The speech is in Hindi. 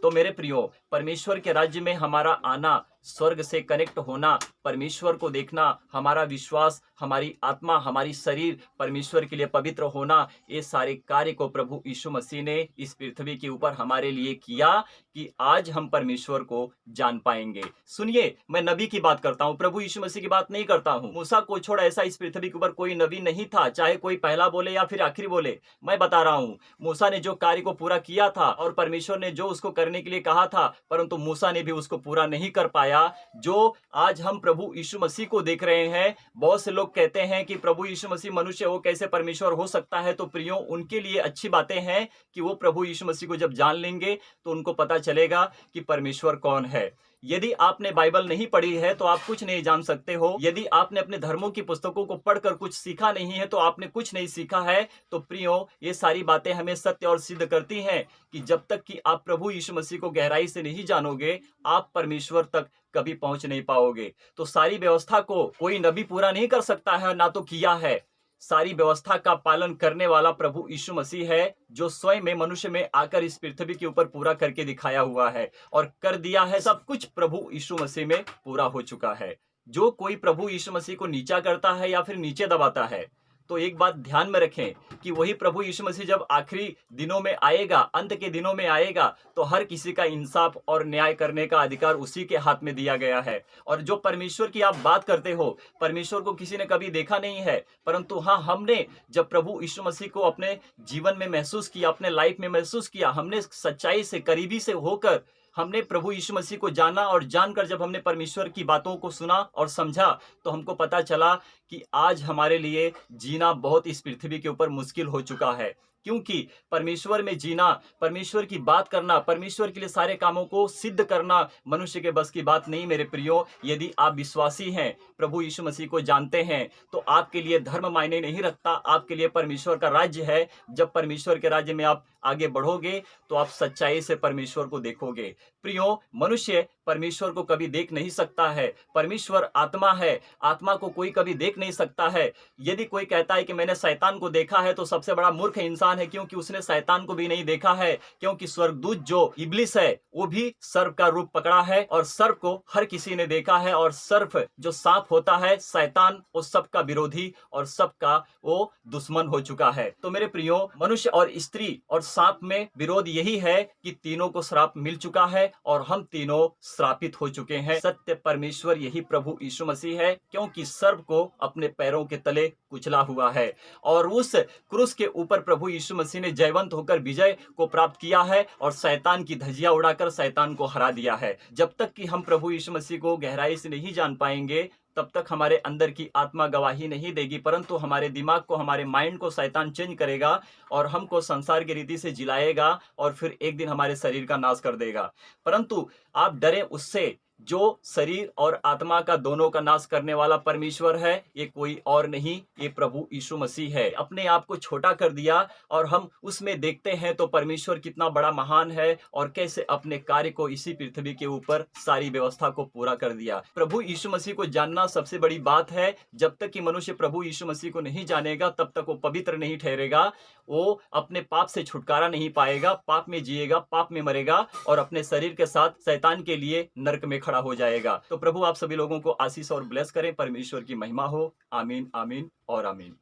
तो मेरे प्रियो, परमेश्वर के राज्य में हमारा आना, स्वर्ग से कनेक्ट होना, परमेश्वर को देखना, हमारा विश्वास, हमारी आत्मा, हमारी शरीर परमेश्वर के लिए पवित्र होना, ये सारे कार्य को प्रभु यीशु मसीह ने इस पृथ्वी के ऊपर हमारे लिए किया कि आज हम परमेश्वर को जान पाएंगे। सुनिए, मैं नबी की बात करता हूं, प्रभु यीशु मसीह की बात नहीं करता हूं। मूसा को छोड़ ऐसा इस पृथ्वी के ऊपर कोई नबी नहीं था, चाहे कोई पहला बोले या फिर आखिरी बोले। मैं बता रहा हूं, मूसा ने जो कार्य को पूरा किया था और परमेश्वर ने जो उसको करने के लिए कहा था, परंतु मूसा ने भी उसको पूरा नहीं कर पाया। जो आज हम प्रभु यीशु मसीह को देख रहे हैं, बहुत से लोग कहते हैं कि प्रभु यीशु मसीह मनुष्य हो, कैसे परमेश्वर हो सकता है। तो प्रियो, उनके लिए अच्छी बातें हैं कि वो प्रभु यीशु मसीह को जब जान लेंगे तो उनको पता चलेगा कि परमेश्वर कौन है। यदि आपने बाइबल नहीं पढ़ी है तो आप कुछ नहीं जान सकते हो। यदि आपने अपने धर्मों की पुस्तकों को पढ़कर कुछ सीखा नहीं है तो आपने कुछ नहीं सीखा है। तो प्रियो, ये सारी बातें हमें सत्य और सिद्ध करती हैं कि जब तक कि आप प्रभु यीशु मसीह को गहराई से नहीं जानोगे, आप परमेश्वर तक कभी पहुंच नहीं पाओगे। तो सारी व्यवस्था को कोई नबी पूरा नहीं कर सकता है, ना तो किया है। सारी व्यवस्था का पालन करने वाला प्रभु यीशु मसीह है, जो स्वयं में मनुष्य में आकर इस पृथ्वी के ऊपर पूरा करके दिखाया हुआ है और कर दिया है। सब कुछ प्रभु यीशु मसीह में पूरा हो चुका है। जो कोई प्रभु यीशु मसीह को नीचा करता है या फिर नीचे दबाता है, तो एक बात ध्यान में रखें कि वही प्रभु यीशु मसीह जब आखिरी दिनों में आएगा, अंत के दिनों में आएगा, तो हर किसी का इंसाफ और न्याय करने का अधिकार उसी के हाथ में दिया गया है। और जो परमेश्वर की आप बात करते हो, परमेश्वर को किसी ने कभी देखा नहीं है, परंतु हाँ, हमने जब प्रभु यीशु मसीह को अपने जीवन में महसूस किया, अपने लाइफ में महसूस किया, हमने सच्चाई से, करीबी से होकर हमने प्रभु यीशु मसीह को जाना और जानकर जब हमने परमेश्वर की बातों को सुना और समझा, तो हमको पता चला कि आज हमारे लिए जीना बहुत इस पृथ्वी के ऊपर मुश्किल हो चुका है। क्योंकि परमेश्वर में जीना, परमेश्वर की बात करना, परमेश्वर के लिए सारे कामों को सिद्ध करना मनुष्य के बस की बात नहीं मेरे प्रियो। यदि आप विश्वासी हैं, प्रभु यीशु मसीह को जानते हैं, तो आपके लिए धर्म मायने नहीं रखता, आपके लिए परमेश्वर का राज्य है। जब परमेश्वर के राज्य में आप आगे बढ़ोगे तो आप सच्चाई से परमेश्वर को देखोगे। प्रियो, मनुष्य परमेश्वर को कभी देख नहीं सकता है। परमेश्वर आत्मा है, आत्मा को कोई कभी देख नहीं सकता है। यदि कोई कहता है कि मैंने शैतान को देखा है, तो सबसे बड़ा मूर्ख इंसान है, क्योंकि उसने शैतान को भी नहीं देखा है। क्योंकि स्वर्गदूत जो इब्लिस है, वो भी सर्प का रूप पकड़ा है और सर्प को हर किसी ने देखा है। और सर्प जो सांप होता है, शैतान, वो सबका विरोधी और सबका वो दुश्मन हो चुका है। तो मेरे प्रियो, मनुष्य और स्त्री और सांप में विरोध यही है कि तीनों को श्राप मिल चुका है और हम तीनों श्रापित हो चुके हैं। सत्य परमेश्वर यही प्रभु यीशु मसीह है, क्योंकि सर्प को अपने पैरों के तले कुचला हुआ है और उस क्रूस के ऊपर प्रभु यीशु मसीह ने जयवंत होकर विजय को प्राप्त किया है और शैतान की धज्जियां उड़ाकर शैतान को हरा दिया है। जब तक कि हम प्रभु यीशु मसीह को गहराई से नहीं जान पाएंगे, तब तक हमारे अंदर की आत्मा गवाही नहीं देगी, परंतु हमारे दिमाग को, हमारे माइंड को शैतान चेंज करेगा और हमको संसार की रीति से जिलाएगा और फिर एक दिन हमारे शरीर का नाश कर देगा। परंतु आप डरे उससे जो शरीर और आत्मा का दोनों का नाश करने वाला परमेश्वर है। ये कोई और नहीं, ये प्रभु यीशु मसीह है। अपने आप को छोटा कर दिया और हम उसमें देखते हैं तो परमेश्वर कितना बड़ा महान है और कैसे अपने कार्य को इसी पृथ्वी के ऊपर सारी व्यवस्था को पूरा कर दिया। प्रभु यीशु मसीह को जानना सबसे बड़ी बात है। जब तक कि मनुष्य प्रभु यीशु मसीह को नहीं जानेगा, तब तक वो पवित्र नहीं ठहरेगा, वो अपने पाप से छुटकारा नहीं पाएगा, पाप में जिएगा, पाप में मरेगा और अपने शरीर के साथ शैतान के लिए नरक में खड़ा हो जाएगा। तो प्रभु आप सभी लोगों को आशीष और ब्लेस करें। परमेश्वर की महिमा हो। आमीन, आमीन और आमीन।